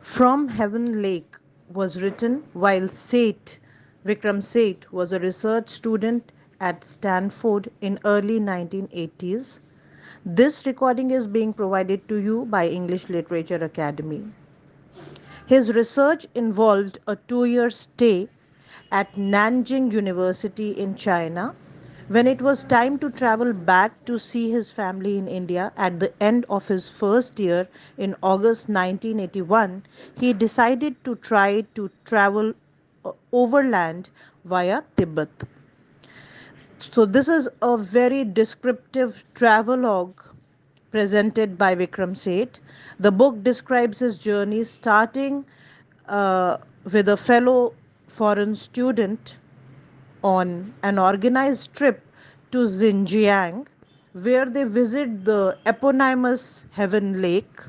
From Heaven Lake was written while Vikram Seth was a research student at Stanford in early 1980s. This recording is being provided to you by English Literature Academy. His research involved a 2 year stay at Nanjing University in China. When it was time to travel back to see his family in India at the end of his first year in August 1981, he decided to try to travel overland via Tibet. So, this is a very descriptive travelogue presented by Vikram Seth. The book describes his journey starting with a fellow foreign student on an organized trip to Xinjiang, where they visit the eponymous Heaven Lake.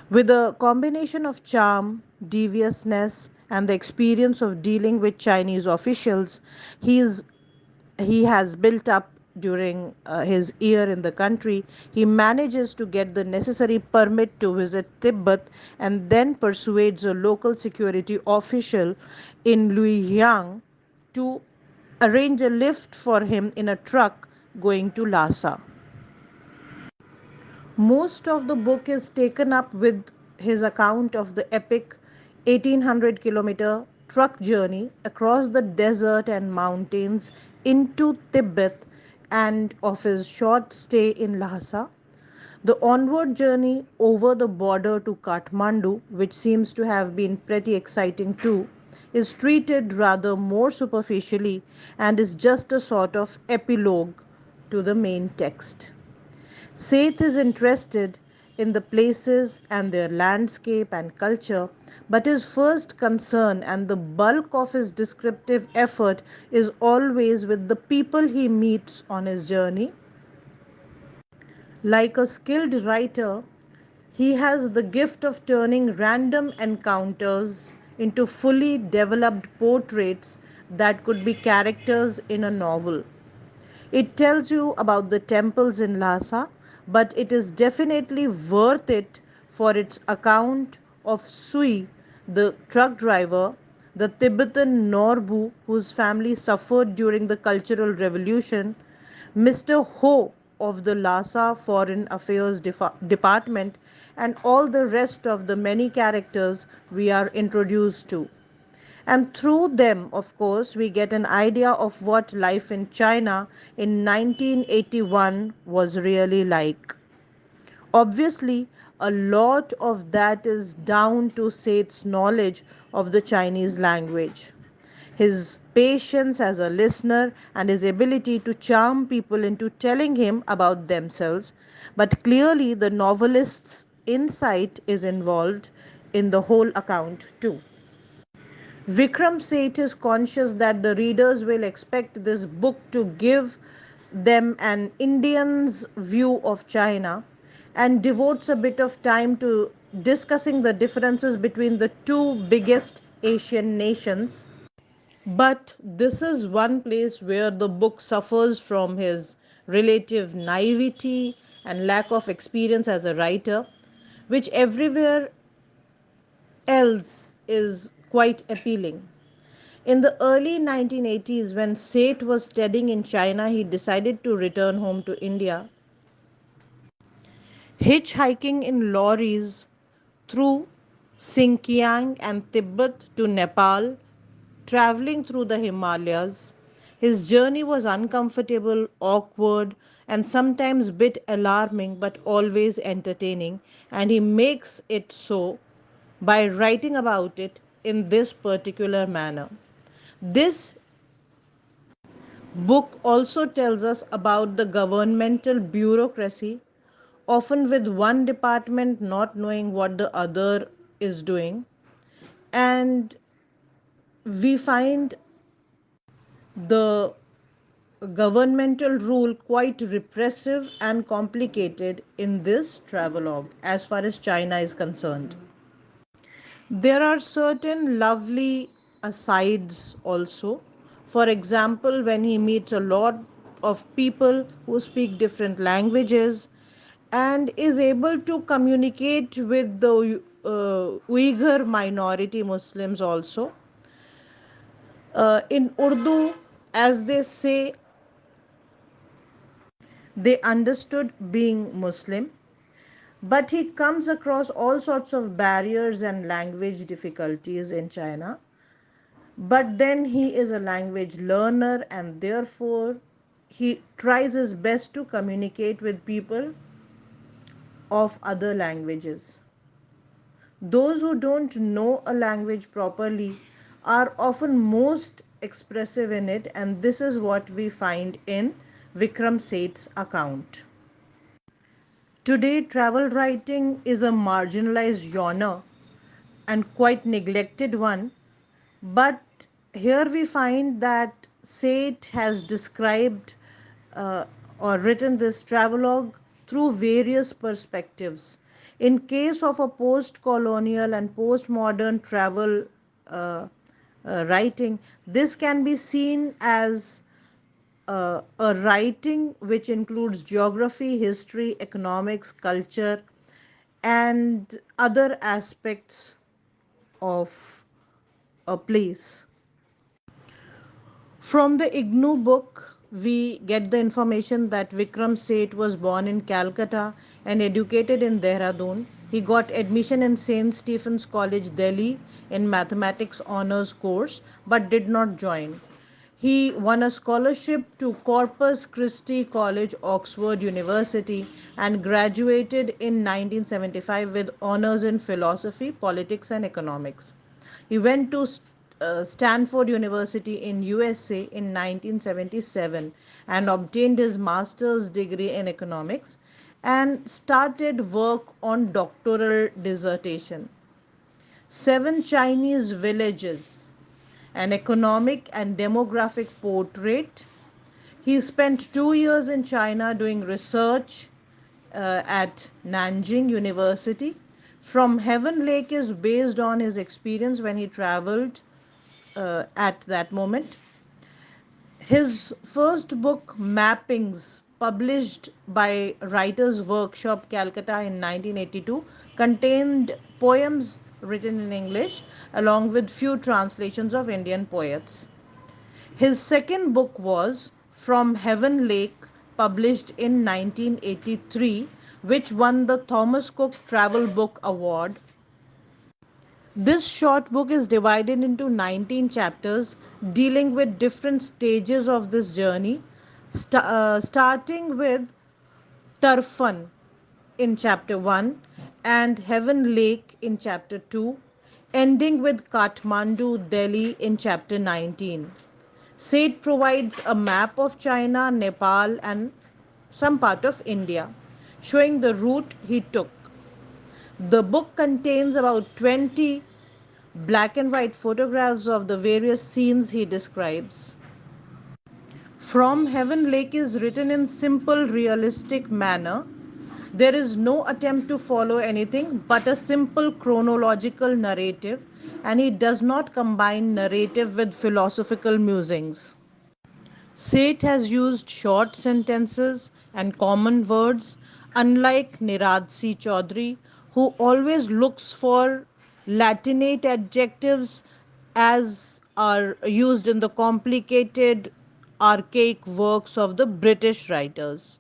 With a combination of charm, deviousness, and the experience of dealing with Chinese officials, he is he has built up during his year in the country, he manages to get the necessary permit to visit Tibet and then persuades a local security official in Luoyang to arrange a lift for him in a truck going to Lhasa. Most of the book is taken up with his account of the epic 1800-kilometer truck journey across the desert and mountains into Tibet and of his short stay in Lhasa. The onward journey over the border to Kathmandu, which seems to have been pretty exciting too, is treated rather more superficially and is just a sort of epilogue to the main text. Seth is interested in the places and their landscape and culture, but his first concern and the bulk of his descriptive effort is always with the people he meets on his journey. Like a skilled writer, he has the gift of turning random encounters into fully developed portraits that could be characters in a novel. It tells you about the temples in Lhasa, but it is definitely worth it for its account of Sui, the truck driver, the Tibetan Norbu whose family suffered during the Cultural Revolution, Mr. Ho of the Lhasa Foreign Affairs Department, and all the rest of the many characters we are introduced to. And through them, of course, we get an idea of what life in China in 1981 was really like. Obviously, a lot of that is down to Seth's knowledge of the Chinese language, his patience as a listener, and his ability to charm people into telling him about themselves. But clearly, the novelist's insight is involved in the whole account, too. Vikram Seth is conscious that the readers will expect this book to give them an Indian's view of China and devotes a bit of time to discussing the differences between the two biggest Asian nations. But this is one place where the book suffers from his relative naivety and lack of experience as a writer, which everywhere else is quite appealing. In the early 1980s, when Seth was studying in China, he decided to return home to India. Hitchhiking in lorries through Xinjiang and Tibet to Nepal, traveling through the Himalayas. His journey was uncomfortable, awkward, and sometimes bit alarming, but always entertaining, and he makes it so by writing about it in this particular manner. This book also tells us about the governmental bureaucracy, often with one department not knowing what the other is doing. And we find the governmental rule quite repressive and complicated in this travelogue as far as China is concerned. There are certain lovely asides also. For example, when he meets a lot of people who speak different languages and is able to communicate with the Uyghur minority Muslims also. In Urdu, as they say, they understood being Muslim, but he comes across all sorts of barriers and language difficulties in China. But then he is a language learner, and therefore he tries his best to communicate with people of other languages. Those who don't know a language properly are often most expressive in it, and this is what we find in Vikram Seth's account. Today, travel writing is a marginalized genre and quite neglected one, but here we find that Seth has described uh, or written this travelogue through various perspectives. In case of a post colonial and postmodern travel uh, writing, this can be seen as a writing which includes geography, history, economics, culture, and other aspects of a place. From the IGNOU book, we get the information that Vikram Seth was born in Calcutta and educated in Dehradun. He got admission in St. Stephen's College, Delhi in mathematics honors course but did not join. He won a scholarship to Corpus Christi College, Oxford University, and graduated in 1975 with honors in philosophy, politics, and economics. He went to Stanford University in USA in 1977 and obtained his master's degree in economics and started work on doctoral dissertation. Seven Chinese Villages, an economic and demographic portrait. He spent 2 years in China doing research at Nanjing University. From Heaven Lake is based on his experience when he traveled at that moment. His first book, Mappings, published by Writers Workshop, Calcutta in 1982, contained poems written in English along with few translations of Indian poets. His second book was From Heaven Lake, published in 1983, which won the Thomas Cook Travel Book Award. This short book is divided into 19 chapters dealing with different stages of this journey, starting with Turfan in chapter 1 and Heaven Lake in chapter 2, ending with Kathmandu, Delhi in chapter 19. Seth provides a map of China, Nepal, and some part of India, showing the route he took. The book contains about 20 black and white photographs of the various scenes he describes. From Heaven Lake is written in simple, realistic manner. There is no attempt to follow anything but a simple chronological narrative, and he does not combine narrative with philosophical musings. Seth has used short sentences and common words, unlike Niradsi Chaudhary, who always looks for Latinate adjectives as are used in the complicated, archaic works of the British writers.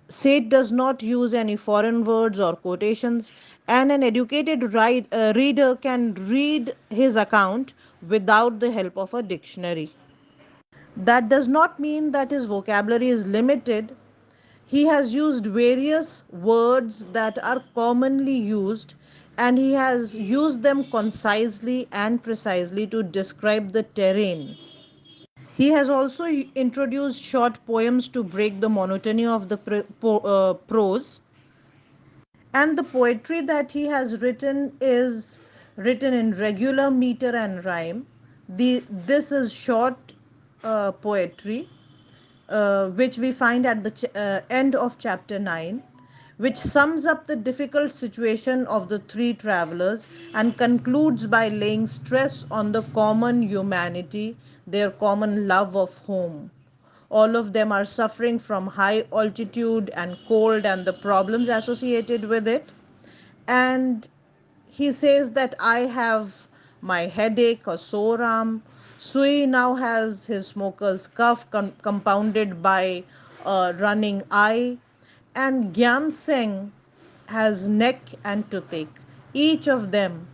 Seth does not use any foreign words or quotations, and an educated reader can read his account without the help of a dictionary. That does not mean that his vocabulary is limited. He has used various words that are commonly used, and he has used them concisely and precisely to describe the terrain. He has also introduced short poems to break the monotony of the prose, and the poetry that he has written is written in regular meter and rhyme. This is short poetry, which we find at the end of chapter 9, which sums up the difficult situation of the three travelers and concludes by laying stress on the common humanity, their common love of home. All of them are suffering from high altitude and cold and the problems associated with it. And he says that I have my headache or sore arm. Sui now has his smoker's cough compounded by a running eye. And Gyan Singh has neck and toothache. Each of them,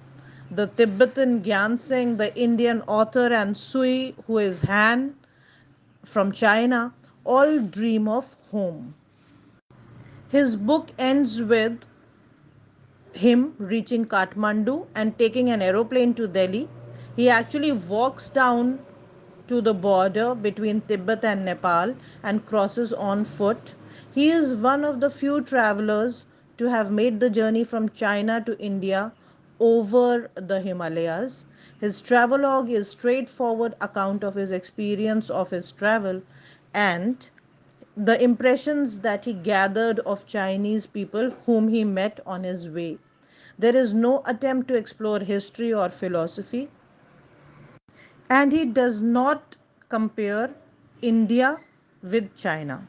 the Tibetan Gyan Singh, the Indian author, and Sui, who is Han from China, all dream of home. His book ends with him reaching Kathmandu and taking an aeroplane to Delhi. He actually walks down to the border between Tibet and Nepal and crosses on foot. He is one of the few travelers to have made the journey from China to India over the Himalayas. His travelogue is straightforward account of his experience of his travel and the impressions that he gathered of Chinese people whom he met on his way. There is no attempt to explore history or philosophy, and he does not compare India with China.